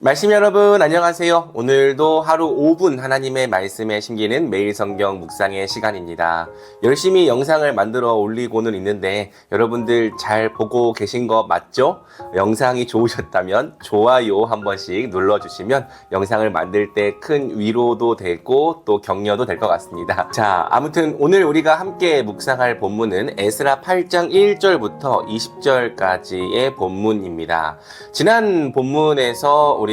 말씀 여러분 안녕하세요. 오늘도 하루 5분 하나님의 말씀에 심기는 매일 성경 묵상의 시간입니다. 열심히 영상을 만들어 올리고는 있는데 여러분들 잘 보고 계신 거 맞죠? 영상이 좋으셨다면 좋아요 한 번씩 눌러주시면 영상을 만들 때 큰 위로도 되고 또 격려도 될 것 같습니다. 자, 아무튼 오늘 우리가 함께 묵상할 본문은 에스라 8장 1절부터 20절까지의 본문입니다. 지난 본문에서 우리는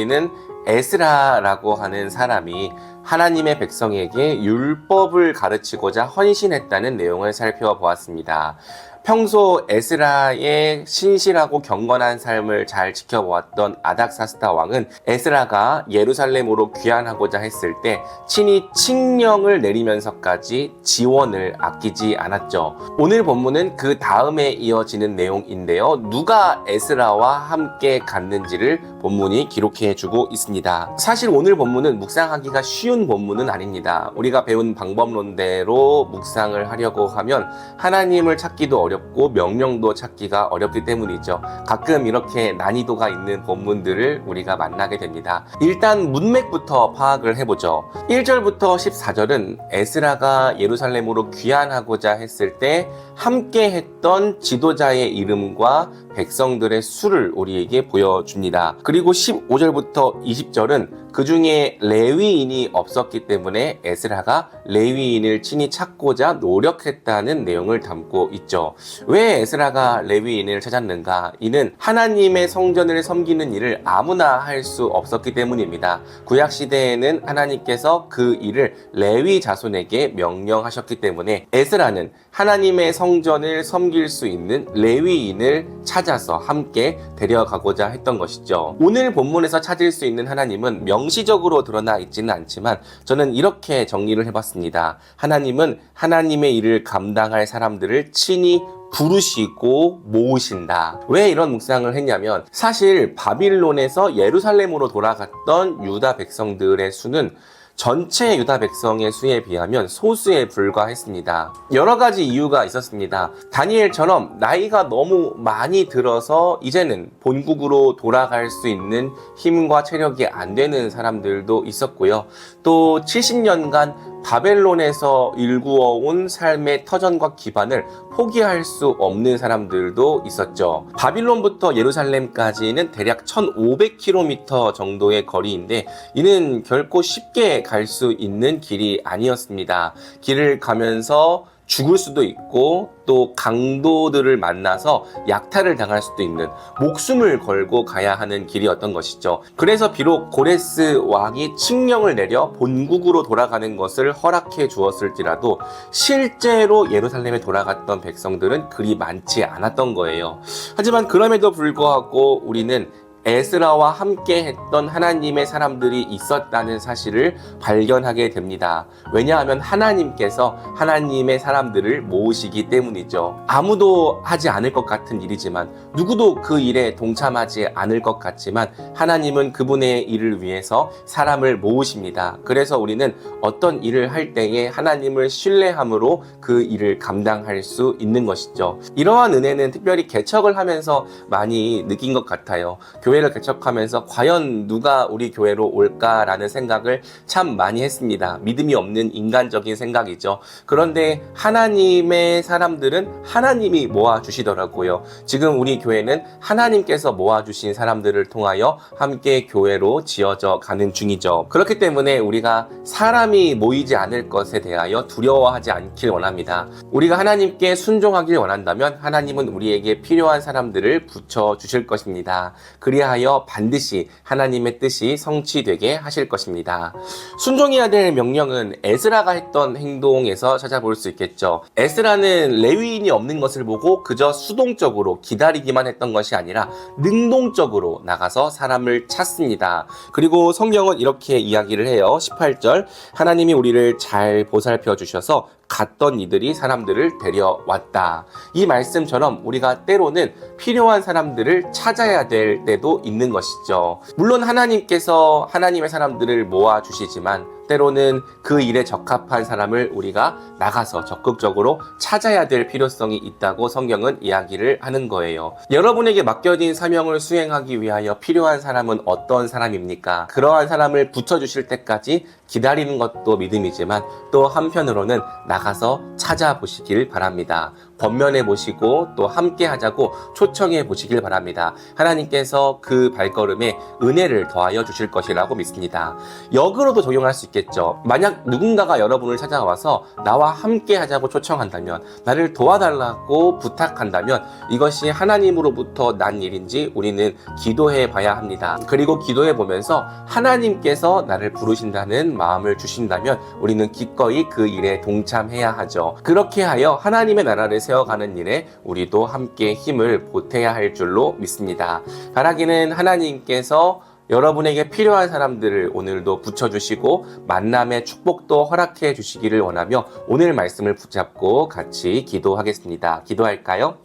에스라라고 하는 사람이 하나님의 백성에게 율법을 가르치고자 헌신했다는 내용을 살펴보았습니다. 평소 에스라의 신실하고 경건한 삶을 잘 지켜보았던 아닥사스다 왕은 에스라가 예루살렘으로 귀환하고자 했을 때 친히 칙령을 내리면서까지 지원을 아끼지 않았죠. 오늘 본문은 그 다음에 이어지는 내용인데요. 누가 에스라와 함께 갔는지를 본문이 기록해주고 있습니다. 사실 오늘 본문은 묵상하기가 쉬운 본문은 아닙니다. 우리가 배운 방법론대로 묵상을 하려고 하면 하나님을 찾기도 어렵고 명령도 찾기가 어렵기 때문이죠. 가끔 이렇게 난이도가 있는 본문들을 우리가 만나게 됩니다. 일단 문맥부터 파악을 해보죠. 1절부터 14절은 에스라가 예루살렘으로 귀환하고자 했을 때 함께 했던 지도자의 이름과 백성들의 수를 우리에게 보여줍니다. 그리고 15절부터 20절은 그 중에 레위인이 없었기 때문에 에스라가 레위인을 친히 찾고자 노력했다는 내용을 담고 있죠. 왜 에스라가 레위인을 찾았는가? 이는 하나님의 성전을 섬기는 일을 아무나 할 수 없었기 때문입니다. 구약시대에는 하나님께서 그 일을 레위 자손에게 명령하셨기 때문에 에스라는 하나님의 성전을 섬길 수 있는 레위인을 찾아서 함께 데려가고자 했던 것이죠. 오늘 본문에서 찾을 수 있는 하나님은 명시적으로 드러나 있지는 않지만 저는 이렇게 정리를 해봤습니다. 하나님은 하나님의 일을 감당할 사람들을 친히 부르시고 모으신다. 왜 이런 묵상을 했냐면 사실 바빌론에서 예루살렘으로 돌아갔던 유다 백성들의 수는 전체 유다 백성의 수에 비하면 소수에 불과했습니다. 여러 가지 이유가 있었습니다. 다니엘처럼 나이가 너무 많이 들어서 이제는 본국으로 돌아갈 수 있는 힘과 체력이 안 되는 사람들도 있었고요. 또 70년간 바벨론에서 일구어온 삶의 터전과 기반을 포기할 수 없는 사람들도 있었죠. 바빌론부터 예루살렘까지는 대략 1500km 정도의 거리인데 이는 결코 쉽게 갈 수 있는 길이 아니었습니다. 길을 가면서 죽을 수도 있고 또 강도들을 만나서 약탈을 당할 수도 있는 목숨을 걸고 가야 하는 길이었던 것이죠. 그래서 비록 고레스 왕이 칙령을 내려 본국으로 돌아가는 것을 허락해 주었을지라도 실제로 예루살렘에 돌아갔던 백성들은 그리 많지 않았던 거예요. 하지만 그럼에도 불구하고 우리는 에스라와 함께 했던 하나님의 사람들이 있었다는 사실을 발견하게 됩니다. 왜냐하면 하나님께서 하나님의 사람들을 모으시기 때문이죠. 아무도 하지 않을 것 같은 일이지만 누구도 그 일에 동참하지 않을 것 같지만 하나님은 그분의 일을 위해서 사람을 모으십니다. 그래서 우리는 어떤 일을 할 때에 하나님을 신뢰함으로 그 일을 감당할 수 있는 것이죠. 이러한 은혜는 특별히 개척을 하면서 많이 느낀 것 같아요. 교회를 개척하면서 과연 누가 우리 교회로 올까라는 생각을 참 많이 했습니다. 믿음이 없는 인간적인 생각이죠. 그런데 하나님의 사람들은 하나님이 모아주시더라고요. 지금 우리 교회는 하나님께서 모아주신 사람들을 통하여 함께 교회로 지어져 가는 중이죠. 그렇기 때문에 우리가 사람이 모이지 않을 것에 대하여 두려워하지 않길 원합니다. 우리가 하나님께 순종하길 원한다면 하나님은 우리에게 필요한 사람들을 붙여주실 것입니다. 그리하여 반드시 하나님의 뜻이 성취되게 하실 것입니다. 순종해야 될 명령은 에스라가 했던 행동에서 찾아볼 수 있겠죠. 에스라는 레위인이 없는 것을 보고 그저 수동적으로 기다리기만 했던 것이 아니라 능동적으로 나가서 사람을 찾습니다. 그리고 성경은 이렇게 이야기를 해요. 18절 하나님이 우리를 잘 보살펴 주셔서 갔던 이들이 사람들을 데려왔다. 이 말씀처럼 우리가 때로는 필요한 사람들을 찾아야 될 때도 있는 것이죠. 물론 하나님께서 하나님의 사람들을 모아주시지만 때로는 그 일에 적합한 사람을 우리가 나가서 적극적으로 찾아야 될 필요성이 있다고 성경은 이야기를 하는 거예요. 여러분에게 맡겨진 사명을 수행하기 위하여 필요한 사람은 어떤 사람입니까? 그러한 사람을 붙여주실 때까지 기다리는 것도 믿음이지만 또 한편으로는 나가서 찾아보시길 바랍니다. 번면해 보시고 또 함께 하자고 초청해 보시길 바랍니다. 하나님께서 그 발걸음에 은혜를 더하여 주실 것이라고 믿습니다. 역으로도 적용할 수 있겠죠. 만약 누군가가 여러분을 찾아와서 나와 함께 하자고 초청한다면, 나를 도와달라고 부탁한다면 이것이 하나님으로부터 난 일인지 우리는 기도해 봐야 합니다. 그리고 기도해 보면서 하나님께서 나를 부르신다는 마음을 주신다면 우리는 기꺼이 그 일에 동참해야 하죠. 그렇게 하여 하나님의 나라를 세워가는 일에 우리도 함께 힘을 보태야 할 줄로 믿습니다. 바라기는 하나님께서 여러분에게 필요한 사람들을 오늘도 붙여주시고 만남의 축복도 허락해 주시기를 원하며 오늘 말씀을 붙잡고 같이 기도하겠습니다. 기도할까요?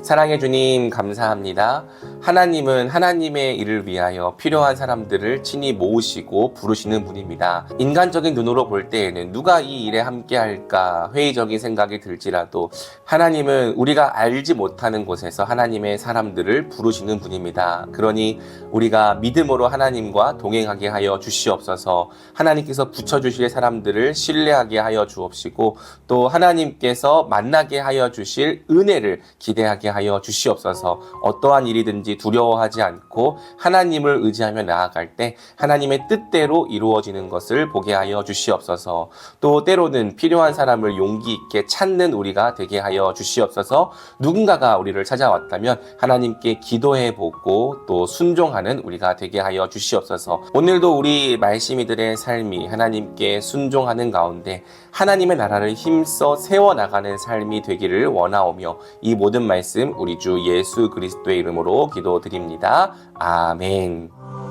사랑해 주님, 감사합니다. 하나님은 하나님의 일을 위하여 필요한 사람들을 친히 모으시고 부르시는 분입니다. 인간적인 눈으로 볼 때에는 누가 이 일에 함께 할까 회의적인 생각이 들지라도 하나님은 우리가 알지 못하는 곳에서 하나님의 사람들을 부르시는 분입니다. 그러니 우리가 믿음으로 하나님과 동행하게 하여 주시옵소서. 하나님께서 붙여주실 사람들을 신뢰하게 하여 주옵시고 또 하나님께서 만나게 하여 주실 은혜를 기대하게 하여 주시옵소서. 어떠한 일이든지 두려워하지 않고 하나님을 의지하며 나아갈 때 하나님의 뜻대로 이루어지는 것을 보게 하여 주시옵소서. 또 때로는 필요한 사람을 용기 있게 찾는 우리가 되게 하여 주시옵소서. 누군가가 우리를 찾아왔다면 하나님께 기도해보고 또 순종하는 우리가 되게 하여 주시옵소서. 오늘도 우리 말씀이들의 삶이 하나님께 순종하는 가운데 하나님의 나라를 힘써 세워나가는 삶이 되기를 원하오며 이 모든 말씀 우리 주 예수 그리스도의 이름으로 기도드립니다. 아멘.